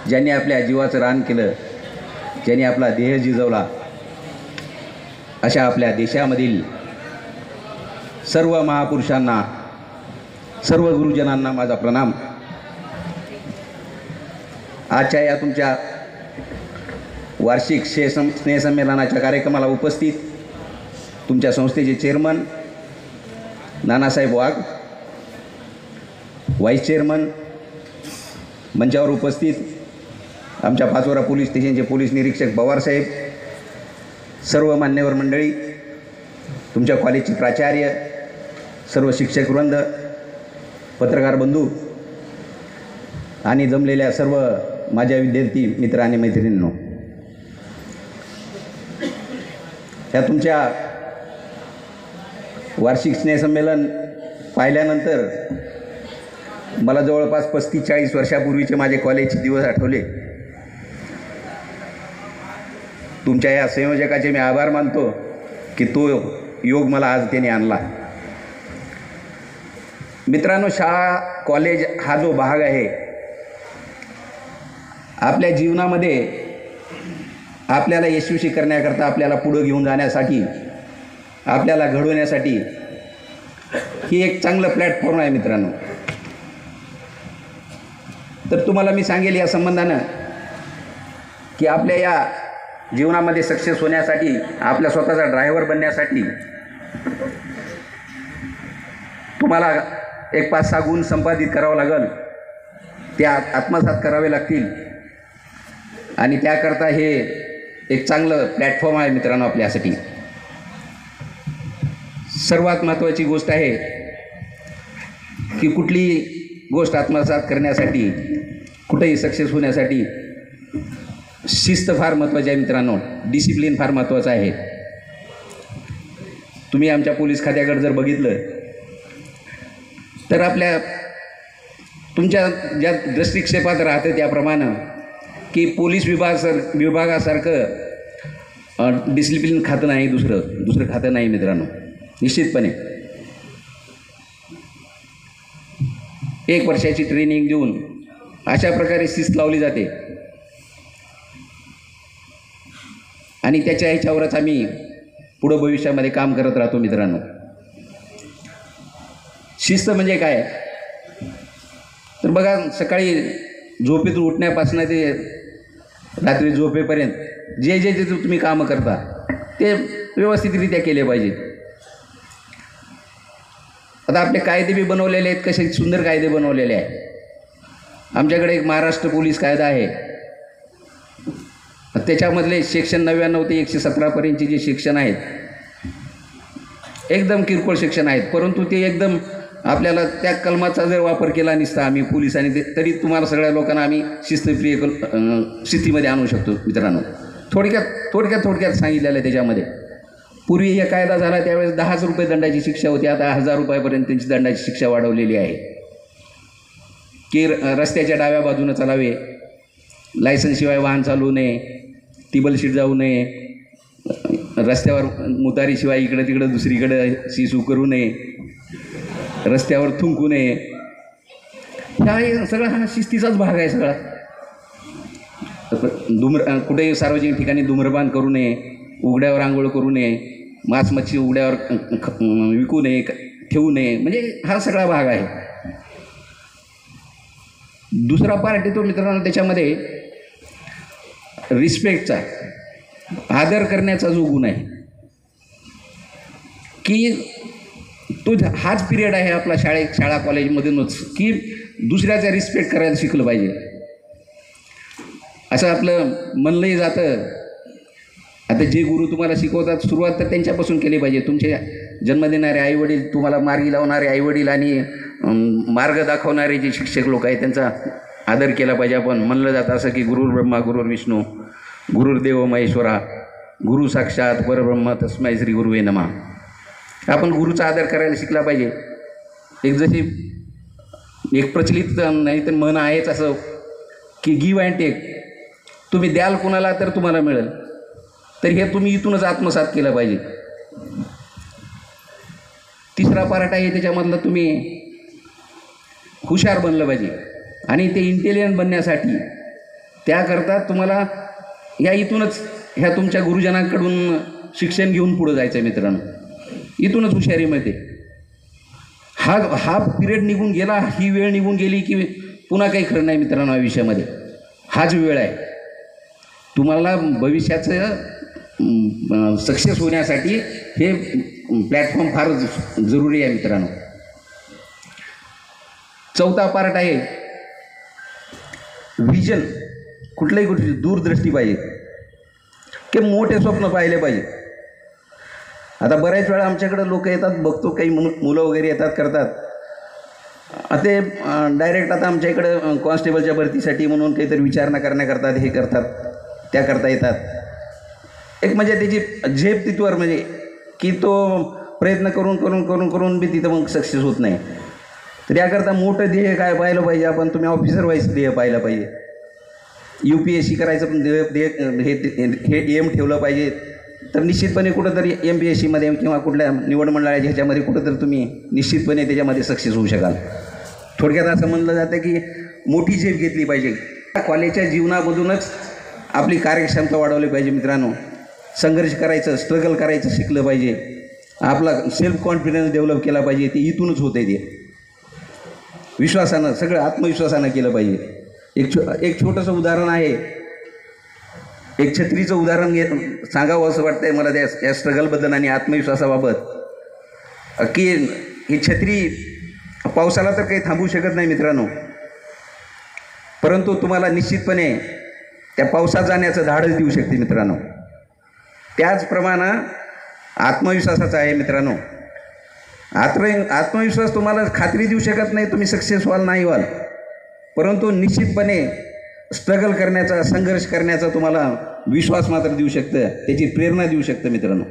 ज्यांनी आपल्या जीवाचं रान केलं, ज्यांनी आपला देह जिजवला, अशा आपल्या देशामधील सर्व महापुरुषांना, सर्व गुरुजनांना माझा प्रणाम। आजच्या या तुमच्या वार्षिक स्नेहसंमेलनाच्या कार्यक्रमाला उपस्थित तुमच्या संस्थेचे चेअरमन नानासाहेब वाघ, व्हाईस चेअरमन, मंचावर उपस्थित आमच्या पाचोरा पोलीस स्टेशनचे पोलीस निरीक्षक पवारसाहेब, सर्व मान्यवर मंडळी, तुमच्या कॉलेजचे प्राचार्य, सर्व शिक्षकवृंद, पत्रकार बंधू आणि जमलेल्या सर्व माझ्या विद्यार्थी मित्र आणि मैत्रिणींनो, या तुमच्या वार्षिक स्नेहसंमेलन पाहिल्यानंतर मला जवळपास 35-40 वर्षापूर्वीचे माझे कॉलेजचे दिवस आठवले। तुमच्या या संयोजकाचे मी आभार मानतो की तो योग मला आज त्याने आणला। मित्रांनो, शाळा कॉलेज हा जो भाग आहे आपल्या जीवनामध्ये आपल्याला यशस्वी करण्याकरता, आपल्याला पुढे घेऊन जाण्यासाठी, आपल्याला घडवण्यासाठी ही एक चांगलं प्लॅटफॉर्म आहे मित्रांनो। तर तुम्हाला मी सांगेल या संबंधानं की आपल्या या जीवनामध्ये सक्सेस होण्यासाठी, आपल्या स्वतःचा ड्रायव्हर बनण्यासाठी तुम्हाला एक 5-6 गुण संपादित करावं लागेल, ते आत्मसात करावे लागतील आणि त्याकरता हे एक चांगलं प्लॅटफॉर्म आहे मित्रांनो आपल्यासाठी। सर्वात महत्त्वाची गोष्ट आहे की कुठलीही गोष्ट आत्मसात करण्यासाठी, कुठेही सक्सेस होण्यासाठी शिस्त फार महत्त्वाची आहे मित्रांनो, डिसिप्लिन फार महत्त्वाचं आहे। तुम्ही आमच्या पोलीस खात्याकडे जर बघितलं तर तुमच्या ज्या दृष्टिक्षेपात राहते त्याप्रमाणे की पोलीस विभागासारखं डिसिप्लिन खातं नाही, दुसरं खातं नाही मित्रांनो। निश्चितपणे 1 वर्षाची ट्रेनिंग देऊन अशा प्रकारे शिस्त लावली जाते आणि त्याच्या ह्याच्यावरच आम्ही पुढं भविष्यामध्ये काम करत राहतो मित्रांनो। शिस्त म्हणजे काय तर बघा, सकाळी झोपेतून उठण्यापासून ते रात्री झोपेपर्यंत जे तुम्ही कामं करता ते व्यवस्थितरित्या केले पाहिजे। आता आपले कायदे बी बनवलेले आहेत, कसे सुंदर कायदे बनवलेले आहेत। आमच्याकडे एक महाराष्ट्र पोलीस कायदा आहे, त्याच्यामधले सेक्शन 99 ते 117 पर्यंतचे जे सेक्शन आहेत एकदम किरकोळ सेक्शन आहेत, परंतु ते एकदम आपल्याला त्या कलमाचा जर वापर केला नसता आम्ही पोलिसांनी तरी तुम्हाला सगळ्या लोकांना आम्ही शिस्तप्रिय स्थितीमध्ये आणू शकतो मित्रांनो। थोडक्यात सांगितलेलं आहे त्याच्यामध्ये। पूर्वी हे कायदा झाला त्यावेळेस 10 रुपये दंडाची शिक्षा होती, आता 1000 रुपयापर्यंत त्यांची दंडाची शिक्षा वाढवलेली आहे की रस्त्याच्या डाव्या बाजूनं चालावे, लायसन्सशिवाय वाहन चालवू नये, टिबल सीट जाऊ नये, रस्त्यावर मुतारीशिवाय इकडं तिकडं दुसरीकडं शिसू करू नये, रस्त्यावर थुंकू नये। हा सगळा हा शिस्तीचाच भाग आहे सगळा। कुठेही सार्वजनिक ठिकाणी धूम्रपान करू नये, उघड्यावर आंघोळ करू नये, मांस मच्छी उघड्यावर विकू नये, ठेवू नये, म्हणजे हा सगळा भाग आहे। दुसरा पार्ट येतो मित्रांनो त्याच्यामध्ये रिस्पेक्टचा, आदर करण्याचा जो गुण आहे की तो हाच पिरियड आहे आपला शाळा कॉलेजमधूनच की दुसऱ्याचा रिस्पेक्ट करायला शिकलं पाहिजे, असं आपलं म्हणलंही जातं। आता जे गुरु तुम्हाला शिकवतात सुरुवात तर त्यांच्यापासून केली पाहिजे। तुमचे जन्म देणारे आईवडील, तुम्हाला मार्गी लावणारे आईवडील आणि मार्ग दाखवणारे जे शिक्षक लोक आहेत त्यांचा आदर केला पाहिजे। आपण म्हणलं जातं असं की गुरुर् ब्रह्मा गुरुर्विष्णू गुरुर्देव महेश्वरा गुरु साक्षात परब्रह्म तस्मै श्री गुरुवे नमः। आपण गुरुचा आदर करायला शिकला पाहिजे। एक प्रचलित नाही तर म्हण आहेच असं की गिव्ह अँड टेक, तुम्ही द्याल कोणाला तर तुम्हाला मिळेल, तर हे तुम्ही इथूनच आत्मसात केलं पाहिजे। तिसरा पार्ट आहे त्याच्यामधलं तुम्ही हुशार बनलं पाहिजे आणि ते इंटेलिजंट बनण्यासाठी त्याकरता तुम्हाला या इथूनच ह्या तुमच्या गुरुजनांकडून शिक्षण घेऊन पुढं जायचं आहे मित्रांनो. इथूनच हुशारीमध्ये हा पिरियड निघून गेला, ही वेळ निघून गेली की पुन्हा काही खरं नाही मित्रांनो. आयुष्यामध्ये हाच वेळ आहे. तुम्हाला भविष्याचं सक्सेस होण्यासाठी हे प्लॅटफॉर्म फार जरुरी आहे मित्रांनो. चौथा पार्ट आहे व्हिजन. कुठल्याही गोष्टी दूरदृष्टी पाहिजे की मोठे स्वप्न पाहिले पाहिजे. आता बऱ्याच वेळा आमच्याकडे लोक येतात, बघतो काही मुलं वगैरे येतात करतात ते डायरेक्ट आता आमच्या इकडं कॉन्स्टेबलच्या भरतीसाठी म्हणून काहीतरी विचारणा करण्याकरतात, हे करतात त्याकरता येतात. एक म्हणजे त्याची झेप तिथवर म्हणजे की तो प्रयत्न करून करून करून करून बी तिथं मग सक्सेस होत नाही. तर याकरता मोठं ध्येय काय पाहिलं पाहिजे आपण. तुम्ही ऑफिसर व्हायचं ध्येय पाहिलं पाहिजे. UPSC करायचं पण हे एम ठेवलं पाहिजे. तर निश्चितपणे कुठंतरी MPSCमध्ये किंवा कुठल्या निवड मंडळाच्या ह्याच्यामध्ये कुठंतरी तुम्ही निश्चितपणे त्याच्यामध्ये सक्सेस होऊ शकाल. थोडक्यात असं म्हणलं जातं की मोठी झेप घेतली पाहिजे. कॉलेजच्या जीवनामधूनच आपली कार्यक्षमता वाढवली पाहिजे मित्रांनो. संघर्ष करायचं, स्ट्रगल करायचं शिकलं पाहिजे. आपला सेल्फ कॉन्फिडन्स डेव्हलप केला पाहिजे. ते इथूनच होतं आहे. ते विश्वासानं, सगळं आत्मविश्वासानं केलं पाहिजे. एक छोटंसं उदाहरण आहे. एक छत्रीचं उदाहरण सांगावं असं वाटतंय मला या स्ट्रगलबद्दल आणि आत्मविश्वासाबाबत. की ही छत्री पावसाला तर काही थांबवू शकत नाही मित्रांनो, परंतु तुम्हाला निश्चितपणे त्या पावसात जाण्याचं धाडस देऊ शकते मित्रांनो. त्याचप्रमाणे आत्मविश्वासाचा आहे मित्रांनो. आत्मविश्वास तुम्हाला खात्री देऊ शकत नाही तुम्ही सक्सेस व्हाल नाही व्हाल, परंतु निश्चितपणे स्ट्रगल करण्याचा, संघर्ष करण्याचा तुम्हाला विश्वास मात्र देऊ शकतं, त्याची प्रेरणा देऊ शकतं मित्रांनो.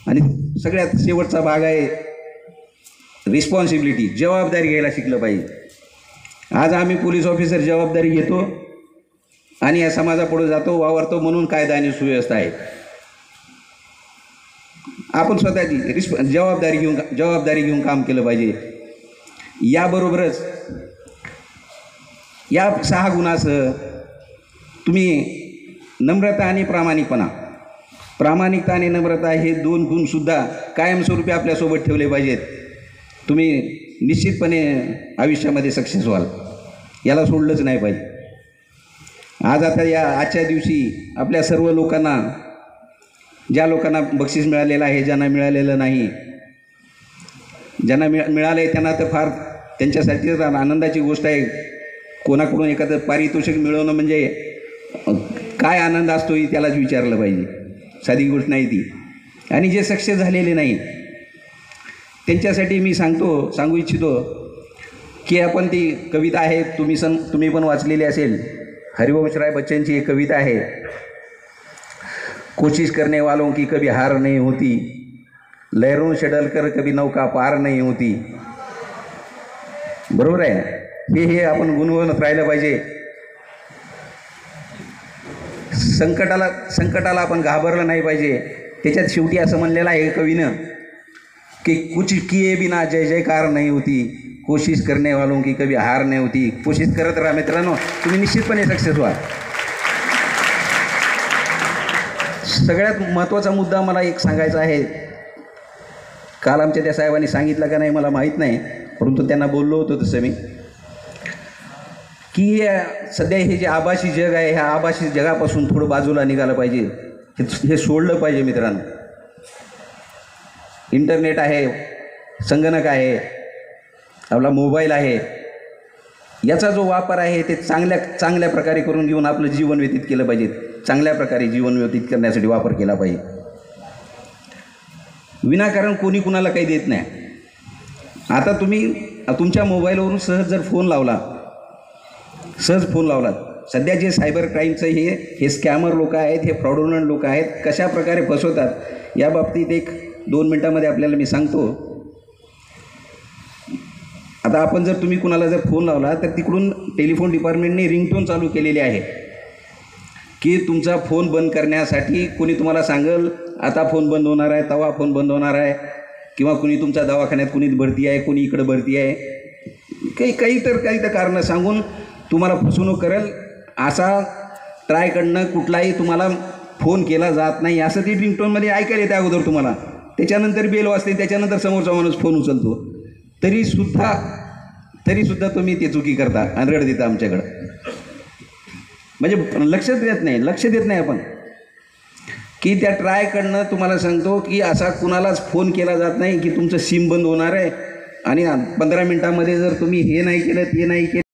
आणि सगळ्यात शेवटचा भाग आहे रिस्पॉन्सिबिलिटी. जबाबदारी घ्यायला शिकलं पाहिजे. आज आम्ही पोलीस ऑफिसर जबाबदारी घेतो आणि या समाजापुढे जातो, वावरतो म्हणून कायदा आणि सुव्यवस्था आहे. आपण स्वतःची जबाबदारी घेऊन काम केलं पाहिजे. याबरोबरच या 6 गुणासह तुम्ही नम्रता आणि प्रामाणिकता आणि नम्रता हे 2 गुणसुद्धा कायमस्वरूपी आपल्यासोबत ठेवले पाहिजेत. तुम्ही निश्चितपणे आयुष्यामध्ये सक्सेस व्हाल. याला सोडलंच नाही पाहिजे. आजच्या दिवशी आपल्या सर्व लोकांना, ज्या लोकांना बक्षीस मिळालेलं आहे, ज्यांना मिळालेलं नाही, ज्यांना मिळालं आहे त्यांना तर फार त्यांच्यासाठी तर आनंदाची गोष्ट आहे. कोणाकडून एखादं पारितोषिक मिळवणं म्हणजे काय आनंद असतो ही त्यालाच विचारलं पाहिजे. साधी गोष्ट नाही ती. आणि जे सक्सेस झालेले नाही त्यांच्यासाठी मी सांगू इच्छितो की आपण ती कविता आहे, तुम्ही पण वाचलेली असेल. हरिवंशराय बच्चनची एक कविता आहे. कोशिश करने वालों की कभी हार नहीं होती, लहरों से डलकर कभी नौका पार नहीं होती. बरोबर आहे. हे आपण गुणवणत राहिलं पाहिजे. संकटाला आपण घाबरलं नाही पाहिजे. त्याच्यात शेवटी असं म्हणलेलं आहे कवीनं की कुछ किए बिना जय जयकार नहीं होती, कोशिश करने वालों की कभी हार नहीं होती. कोशिश करत राहा मित्रांनो, तुम्ही निश्चितपणे सक्सेस व्हा. सगळ्यात महत्त्वाचा मुद्दा मला एक सांगायचा आहे. काल आमच्या त्या साहेबांनी सांगितलं का नाही मला माहीत नाही, परंतु त्यांना बोललो होतो तसं मी की सध्या हे जे आभासी जग आहे, ह्या आभासी जगापासून थोडं बाजूला निघालं पाहिजे. हे सोडलं पाहिजे मित्रांनो. इंटरनेट आहे, संगणक आहे, आपला मोबाईल आहे, याचा जो वापर आहे ते चांगल्या प्रकारे करून घेऊन आपलं जीवन व्यतीत केलं पाहिजे. चांगल्या प्रकारे जीवन व्यतीत करण्यासाठी वापर केला पाहिजे. विनाकारण कोणी कुणाला काही देत नाही. आता तुम्ही तुमच्या मोबाईलवरून सहज फोन लावला, सध्या जे सायबर क्राईमचं हे स्कॅमर लोक आहेत, हे फ्रॉडुलंट लोक आहेत, कशा प्रकारे फसवतात या बाबतीत 1-2 मिनटामध्ये आपल्याला मी सांगतो. आता तुम्ही कुणाला जर फोन लावला तर तिकडून टेलिफोन डिपार्टमेंटने रिंगटोन चालू केलेली आहे की तुमचा फोन बंद करण्यासाठी. कोणी तुम्हाला सांगेल आता फोन बंद होणार आहे, तेव्हा फोन बंद होणार आहे, किंवा कुणी तुमच्या दवाखान्यात कुणी भरती आहे, कुणी इकडं भरती आहे, काही तर कारणं सांगून तुम्हाला फसवणूक करेल असा ट्रायकडनं कुठलाही तुम्हाला फोन केला जात नाही असं ती रिंगटोनमध्ये ऐकायला येते अगोदर तुम्हाला. त्याच्यानंतर बेल वाजते, त्याच्यानंतर समोरचा माणूस फोन उचलतो. तरीसुद्धा तुम्ही ते चुकी करता आणि रड देता आमच्याकडं. म्हणजे लक्ष देत नाही आपण की त्या ट्रायकडनं तुम्हाला सांगतो की असा कुणालाच फोन केला जात नाही की तुमचं सिम बंद होणार आहे आणि 15 मिनटामध्ये जर तुम्ही हे नाही केलं ते नाही केलं